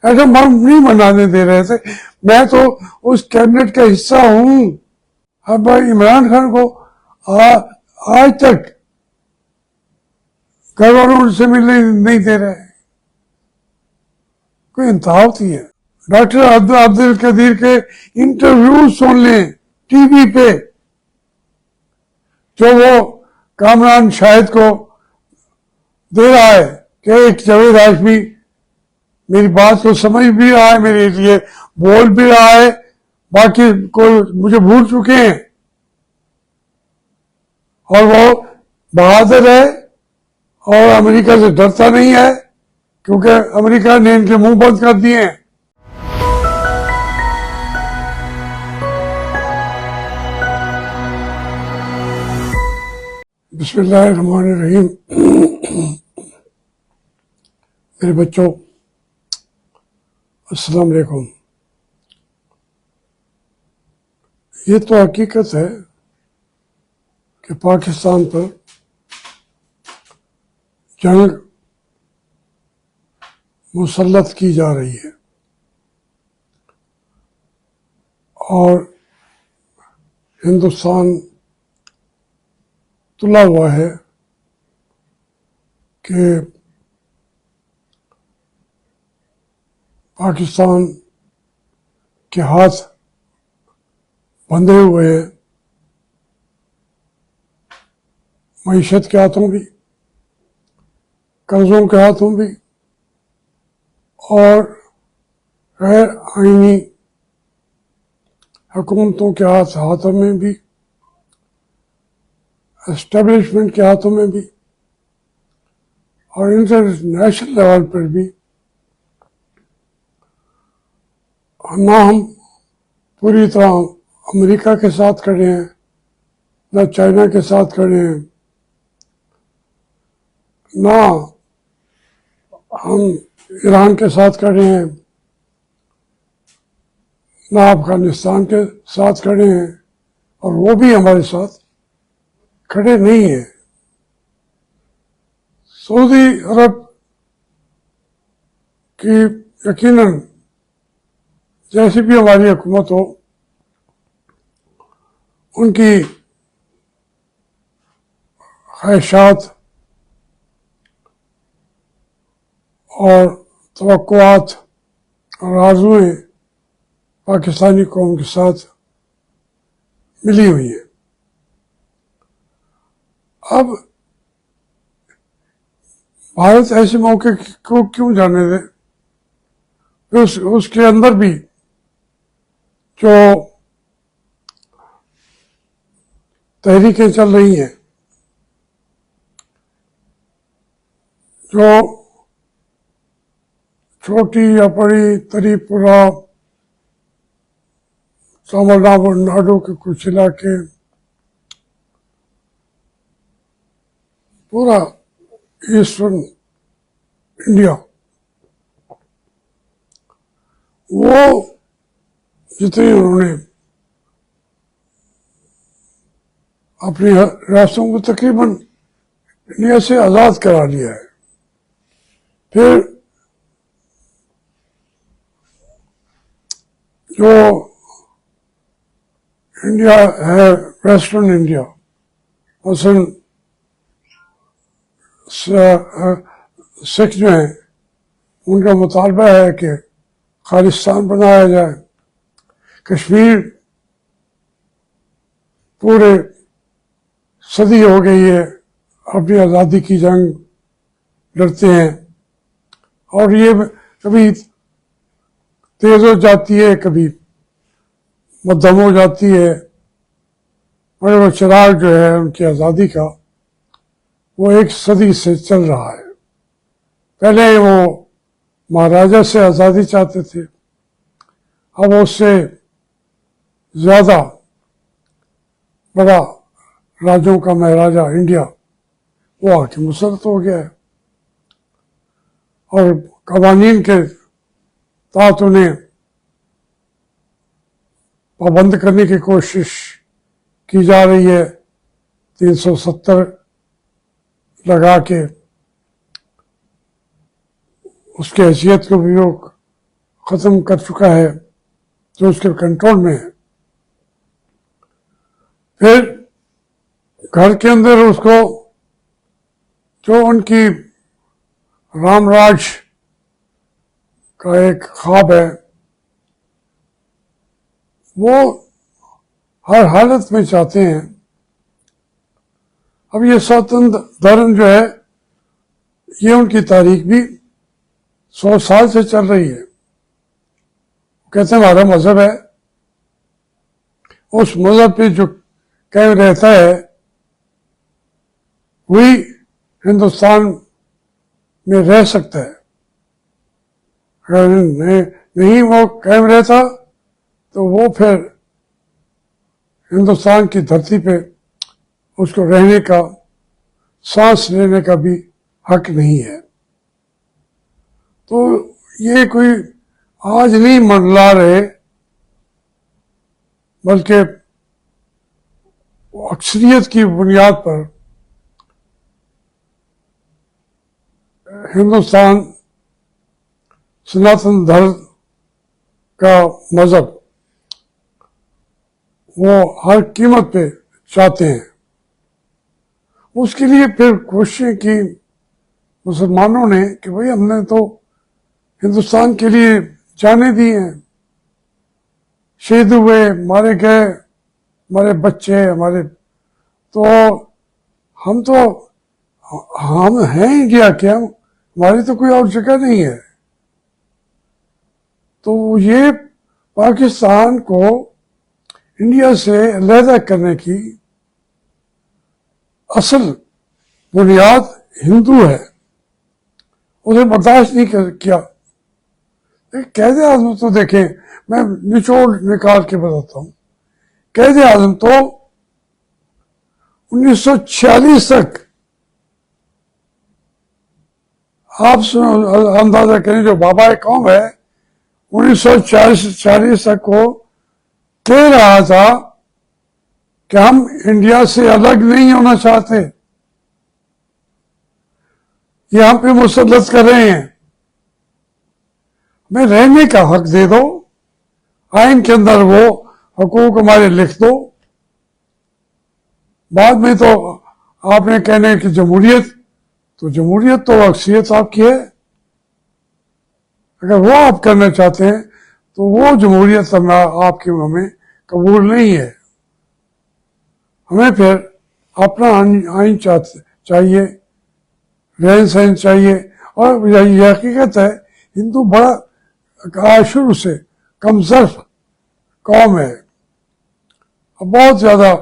Atom bomb نہیں بنانے دے رہے تھے. میں تو اس کیبنٹ کا حصہ ہوں. اب عمران خان کو آج تک گھر والوں سے ملنے نہیں دے رہے. کوئی انتہا ہوتی ہے. ڈاکٹر عبد القدیر کے انٹرویو سن لیں ٹی وی پہ، جو وہ کامران شاہد کو دے رہا ہے کہ ایک جاوید ہاشمی میری بات کو سمجھ بھی رہا ہے، میرے لیے بول بھی رہا ہے، باقی کو مجھے بھول چکے ہیں، اور وہ بہادر ہے اور امریکہ سے ڈرتا نہیں ہے کیونکہ امریکہ نے ان کے منہ بند کر دیے ہیں. بسم اللہ الرحمن الرحیم. میرے بچوں، السلام علیکم. یہ تو حقیقت ہے کہ پاکستان پر جنگ مسلط کی جا رہی ہے، اور ہندوستان تلا ہوا ہے کہ پاکستان کے ہاتھ بندھے ہوئے ہیں، معیشت کے ہاتھوں بھی، قرضوں کے ہاتھوں بھی، اور غیر آئینی حکومتوں کے ہاتھوں میں بھی، اسٹیبلشمنٹ کے ہاتھوں میں بھی، اور انٹرنیشنل لیول پر بھی. نہ ہم پوری طرح امریکہ کے ساتھ کھڑے ہیں، نہ چائنا کے ساتھ کھڑے ہیں، نہ ہم ایران کے ساتھ کھڑے ہیں، نہ افغانستان کے ساتھ کھڑے ہیں، اور وہ بھی ہمارے ساتھ کھڑے نہیں ہیں. سعودی عرب کی یقیناً جیسی بھی ہماری حکومت ہو، ان کی خواہشات اور توقعات اور آرزوئیں پاکستانی قوم کے ساتھ ملی ہوئی ہیں. اب بھارت ایسے موقع کو کیوں جانے دے؟ اس کے اندر بھی جو تحریکیں چل رہی ہیں، جو چھوٹی یا بڑی تریپورہ، تامل ناڈو کے کچھ علاقے، پورا ایسٹرن انڈیا، وہ جتنے انہوں نے اپنی ریاستوں کو تقریباً انڈیا سے آزاد کرا لیا ہے. پھر جو انڈیا ہے، ویسٹرن انڈیا، مثلاً سکھ جو ہیں، ان کا مطالبہ ہے کہ خالصتان بنایا جائے. کشمیر پورے صدی ہو گئی ہے اپنی آزادی کی جنگ لڑتے ہیں، اور یہ کبھی تیز ہو جاتی ہے، کبھی مدھم ہو جاتی ہے، مگر وہ چراغ جو ہے ان کی آزادی کا، وہ ایک صدی سے چل رہا ہے. پہلے وہ مہاراجا سے آزادی چاہتے تھے، اب اس سے زیادہ بڑا راجوں کا مہاراجا انڈیا وہ آ کے مسلط ہو گیا ہے، اور قوانین کے تحت انہیں پابند کرنے کی کوشش کی جا رہی ہے. 370 لگا کے اس کی حیثیت کو بھی وہ ختم کر چکا ہے جو اس کے کنٹرول میں ہے. پھر گھر کے اندر اس کو جو ان کی رام راج کا ایک خواب ہے وہ ہر حالت میں چاہتے ہیں. اب یہ سناتن دھرم جو ہے یہ ان کی تاریخ بھی 100 سال سے چل رہی ہے. کہتے ہیں ہمارا مذہب ہے, اس مذہب پہ جو قائم رہتا ہے وہی ہندوستان میں رہ سکتا ہے. اگر نہیں وہ قائم رہتا تو وہ پھر ہندوستان کی دھرتی پہ اس کو رہنے کا, سانس لینے کا بھی حق نہیں ہے. تو یہ کوئی آج نہیں منڈلا رہے بلکہ اکثریت کی بنیاد پر ہندوستان سناتن دھرم کا مذہب وہ ہر قیمت پہ چاہتے ہیں. اس کے لیے پھر کوششیں کی مسلمانوں نے کہ بھئی ہم نے تو ہندوستان کے لیے جانیں دی ہیں, شہید ہوئے, مارے گئے, ہمارے بچے, ہمارے تو ہم ہیں انڈیا کے, ہماری تو کوئی اور جگہ نہیں ہے. تو یہ پاکستان کو انڈیا سے علیحدہ کرنے کی اصل بنیاد ہندو ہے, اسے برداشت نہیں کیا. قائد اعظم تو دیکھیں, میں نچوڑ نکال کے بتاتا ہوں. قائد اعظم تو 1946 تک, آپ اندازہ کریں جو بابا قوم ہے 1940 تک کو کہہ رہا تھا کہ ہم انڈیا سے الگ نہیں ہونا چاہتے, یہاں پہ مسلط کر رہے ہیں, ہمیں رہنے کا حق دے دو, آئین کے اندر وہ حقوق ہمارے لکھ دو. بعد میں تو آپ نے کہنے کہ جمہوریت تو اکثریت آپ کی ہے, اگر وہ آپ کرنا چاہتے ہیں تو وہ جمہوریت آپ کی ہمیں قبول نہیں ہے. ہمیں پھر اپنا آئین چاہیے, رہن سہن چاہیے. اور یہ حقیقت ہے ہندو بڑا شروع سے کمزور قوم ہے, بہت زیادہ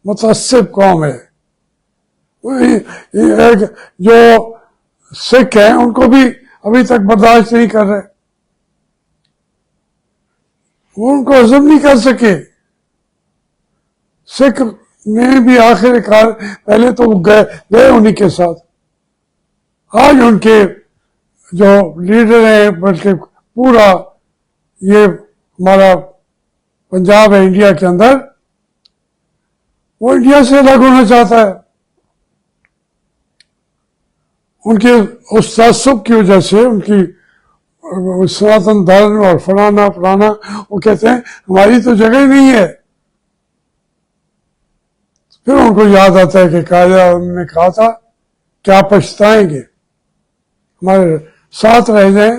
متعصب قوم ہے. جو سکھ ہیں ان کو بھی ابھی تک برداشت نہیں کر رہے, وہ ان کو ہضم نہیں کر سکے. سکھ نے بھی آخر کار پہلے تو گئے انہی کے ساتھ, آج ان کے جو لیڈر ہیں بلکہ پورا یہ ہمارا پنجاب ہے انڈیا کے اندر, وہ انڈیا سے الگ ہونا چاہتا ہے. ان کے اس تعصب کی وجہ سے, ان کی سناتن دھرم اور فلانا وہ کہتے ہیں ہماری تو جگہ ہی نہیں ہے. پھر ان کو یاد آتا ہے کہ قائد اعظم نے کہا تھا کہ آپ پچھتائیں گے, ہمارے ساتھ رہ جائیں,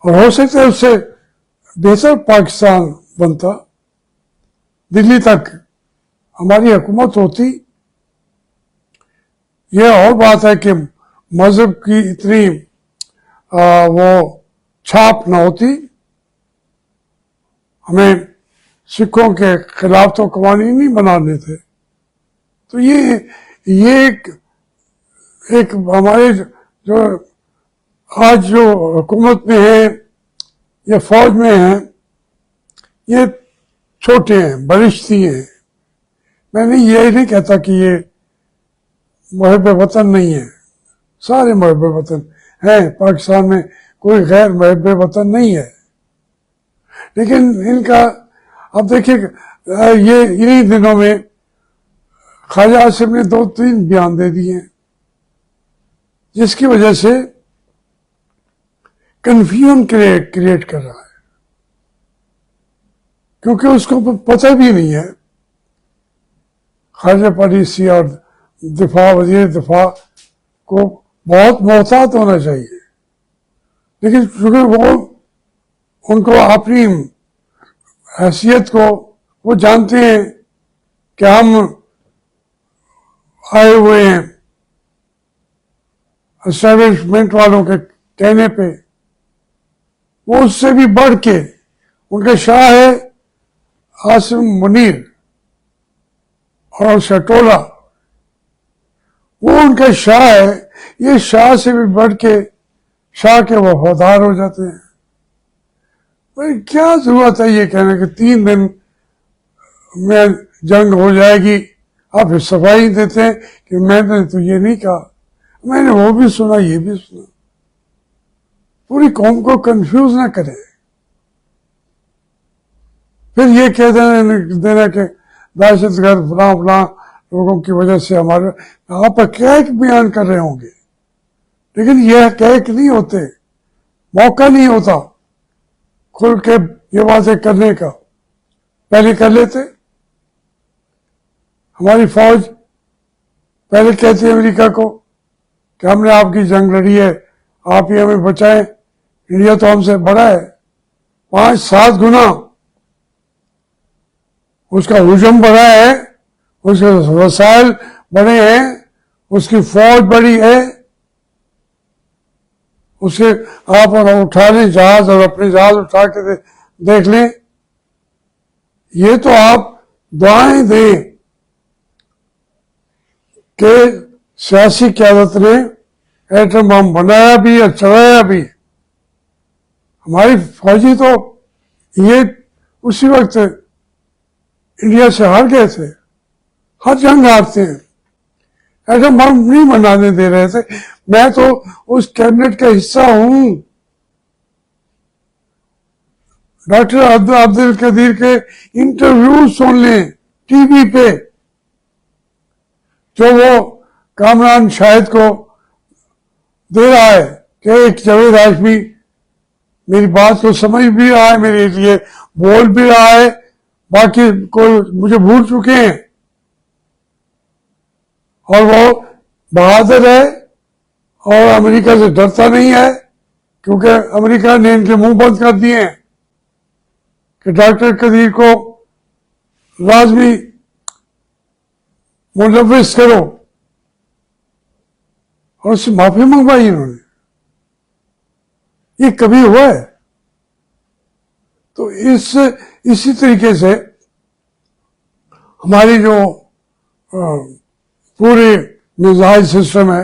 اور ہو سکتا ہے اس سے بہتر پاکستان بنتا, دلی تک ہماری حکومت ہوتی. یہ اور بات ہے کہ مذہب کی اتنی وہ چھاپ نہ ہوتی, ہمیں سکھوں کے خلاف تو قوانین نہیں بنانے تھے. تو یہ ایک ہمارے جو آج جو حکومت میں ہیں یا فوج میں ہیں یہ چھوٹے ہیں, برشتی ہیں. میں نے یہ نہیں کہتا کہ یہ محب وطن نہیں ہے, سارے محب وطن ہیں پاکستان میں, کوئی غیر محب وطن نہیں ہے. لیکن ان کا اب دیکھیے یہ انہی دنوں میں خواجہ آصف نے 2-3 بیان دے دیے, جس کی وجہ سے کنفیوژن کریٹ کر رہا ہے، کیونکہ اس کو پتہ بھی نہیں ہے. خارجہ پالیسی اور وزیر دفاع کو بہت محتاط ہونا چاہیے، لیکن کیونکہ وہ ان کو اپنی حیثیت کو وہ جانتے ہیں کہ ہم آئے ہوئے ہیں اسٹیبلشمنٹ والوں کے کہنے پہ، وہ اس سے بھی بڑھ کے ان کا شاہ ہے عاصم منیر اور شٹولہ، وہ ان کا شاہ ہے. یہ شاہ سے بھی بڑھ کے شاہ کے وفادار ہو جاتے ہیں. بھائی کیا ضرورت ہے یہ کہنا کہ 3 دن میں جنگ ہو جائے گی، آپ صفائی دیتے ہیں کہ میں نے تو یہ نہیں کہا، میں نے وہ بھی سنا یہ بھی سنا. پوری قوم کو کنفیوز نہ کرے، پھر یہ کہہ دینا کہ دہشت گرد فلاں فلاں لوگوں کی وجہ سے ہمارے، آپ حقائق بیان کر رہے ہوں گے لیکن یہ حقائق نہیں ہوتے، موقع نہیں ہوتا کھل کے یہ باتیں کرنے کا. پہلے کر لیتے. ہماری فوج پہلے کہتی ہے امریکہ کو کہ ہم نے آپ کی جنگ لڑی ہے، آپ ہی ہمیں بچائیں، انڈیا تو ہم سے بڑا ہے، 5-7 گنا اس کا ہجوم بڑا ہے، اس کے وسائل بڑے ہیں، اس کی فوج بڑی ہے. اسے آپ اٹھا لیں جہاز اور اپنے جہاز اٹھا کے دیکھ لیں. یہ تو آپ دعائیں دیں کہ سیاسی قیادت نے ایٹم بم بنایا بھی اور چلایا بھی. ہماری فوجی تو یہ اسی وقت انڈیا سے ہار گئے تھے، ہر جنگ ہارتے ہیں. ایٹم بم نہیں بنانے دے رہے تھے. میں تو اس کیبنٹ کا حصہ ہوں. ڈاکٹر عبد القدیر کے انٹرویو سن لیں ٹی وی پہ، جو وہ کامران شاہد کو دے رہا ہے کہ ایک جاوید ہاشمی میری بات کو سمجھ بھی رہا ہے، میرے لیے بول بھی رہا ہے، باقی کوئی مجھے بھول چکے ہیں، اور وہ بہادر ہے اور امریکہ سے ڈرتا نہیں ہے، کیونکہ امریکہ نے ان کے منہ بند کر دیے ہیں کہ ڈاکٹر قدیر کو لازمی ملوث کرو، اور اس سے معافی منگوائی انہوں نے. یہ کبھی ہوا ہے؟ تو اسی طریقے سے ہماری جو پورے میزائل سسٹم ہے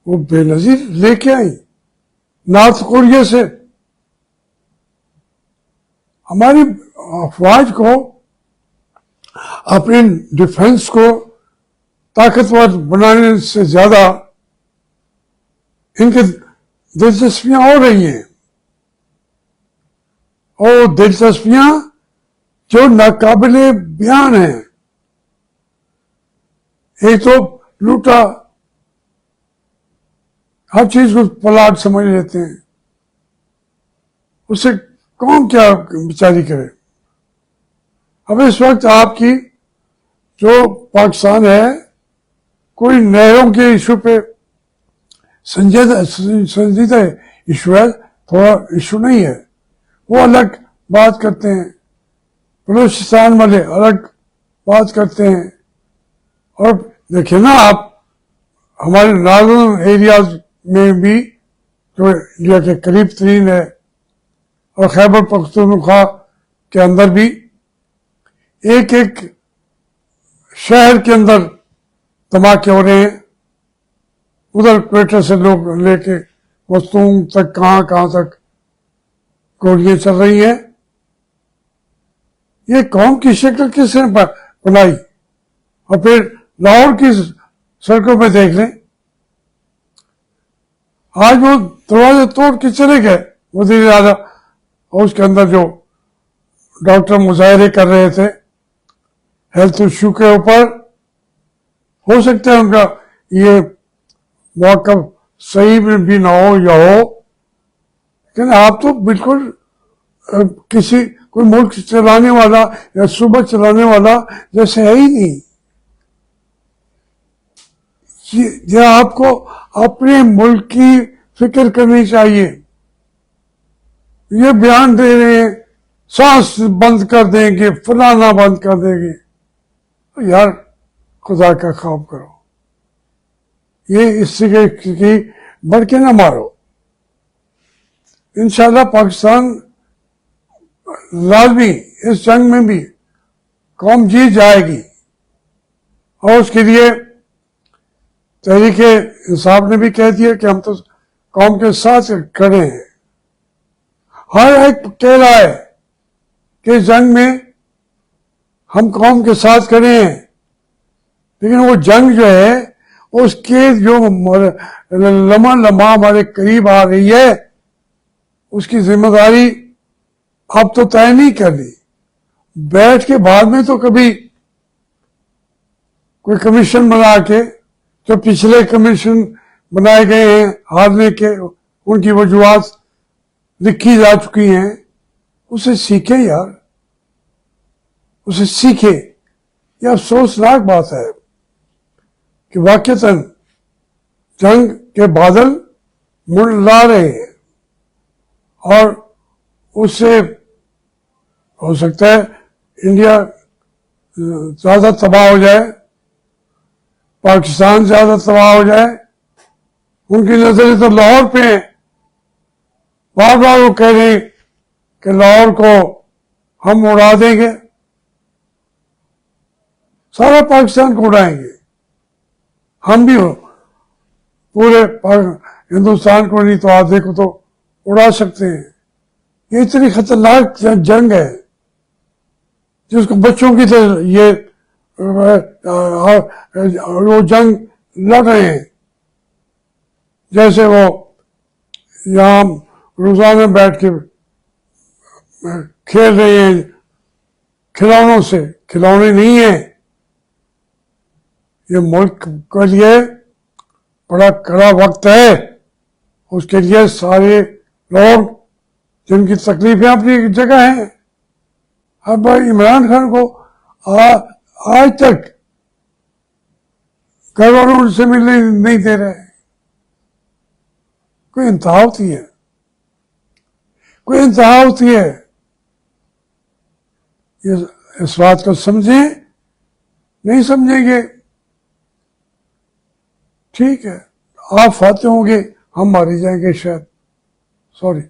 وہ بے نظیر لے کے آئی نارتھ کوریا سے. ہماری افواج کو اپنے ڈیفنس کو طاقتور بنانے سے زیادہ ان کی دلچسپیاں ہو رہی ہیں، اور دلچسپیاں جو ناقابل بیان ہیں. ایک تو لوٹا، ہر چیز کو پلاٹ سمجھ لیتے ہیں، اس سے کون کیا بیچاری کرے. اب اس وقت آپ کی جو پاکستان ہے کوئی نہروں کے ایشو پہ سنجیدہ ایشو ہے، تھوڑا ایشو نہیں ہے، وہ الگ بات کرتے ہیں. بلوچستان والے الگ بات کرتے ہیں. اور دیکھیں نا آپ ہمارے ناردرن ایریاز میں بھی جو انڈیا کے قریب ترین ہے، اور خیبر پختونخوا کے اندر بھی ایک شہر کے اندر دھماکے ہو رہے ہیں. ادھر کوئٹہ سے لوگ لے کے مستونگ تک کہاں تک گولیاں چل رہی ہیں. یہ قوم کی شکل کس نے بنائی؟ اور پھر لاہور کی سڑکوں پہ دیکھ لیں، آج وہ دروازے توڑ کے چلے گئے وزیر اعلیٰ، اور اس کے اندر جو ڈاکٹر مظاہرے کر رہے تھے ہیلتھ ایشو کے اوپر، ہو سکتا ہے ان کا یہ موقف صحیح بھی نہ ہو یا ہو، کہ آپ تو بالکل کسی کوئی ملک چلانے والا یا صوبہ چلانے والا جیسے ہے ہی نہیں. یہ آپ کو اپنے ملک کی فکر کرنی چاہیے. یہ بیان دے رہے ہیں سانس بند کر دیں گے، فلانا بند کر دیں گے. یار خدا کا خوف کرو. یہ اس سے کی بڑھ کے نہ مارو. انشاءاللہ پاکستان لازمی اس جنگ میں بھی قوم جیت جائے گی، اور اس کے لیے تحریک انصاف نے بھی کہہ دیا کہ ہم تو قوم کے ساتھ کھڑے ہیں. ہر ایک کہہ رہا ہے کہ اس جنگ میں ہم قوم کے ساتھ کھڑے ہیں، لیکن وہ جنگ جو ہے اس کے جو لمحہ لمحہ ہمارے قریب آ رہی ہے، اس کی ذمہ داری اب تو طے نہیں کرنی. بیٹھ کے بعد میں تو کبھی کوئی کمیشن بنا کے، جو پچھلے کمیشن بنائے گئے ہیں ہارنے کے، ان کی وجوہات لکھی جا چکی ہیں، اسے سیکھے یار، اسے سیکھے. یہ افسوسناک بات ہے کہ واقعتاً جنگ کے بادل منڈلا رہے ہیں، اور اس سے ہو سکتا ہے انڈیا زیادہ تباہ ہو جائے، پاکستان زیادہ تباہ ہو جائے. ان کی نظریں تو لاہور پہ ہیں. بار بار وہ کہہ رہے ہیں کہ لاہور کو ہم اڑا دیں گے. سارا پاکستان کو اڑائیں گے. ہم بھی پورے ہندوستان کو نہیں تو آدھے کو تو اڑا سکتے ہیں. یہ اتنی خطرناک جنگ ہے جس کو بچوں کی طرح یہ وہ جنگ لڑ رہے ہیں، جیسے وہ یہاں روزانہ بیٹھ کے کھیل رہے ہیں کھلونوں سے. کھلونے نہیں ہیں. یہ ملک کے لیے بڑا کڑا وقت ہے. اس کے لیے سارے لوگ جن کی تکلیفیں اپنی جگہ ہیں. اب عمران خان کو آج تک گھر والوں سے ملنے نہیں دے رہے. کوئی انتہا ہوتی ہے، کوئی انتہا ہوتی ہے. اس بات کو سمجھیں، نہیں سمجھیں گے ٹھیک ہے، آپ فاتح ہوں گے، ہم مارے جائیں گے شاید. سوری.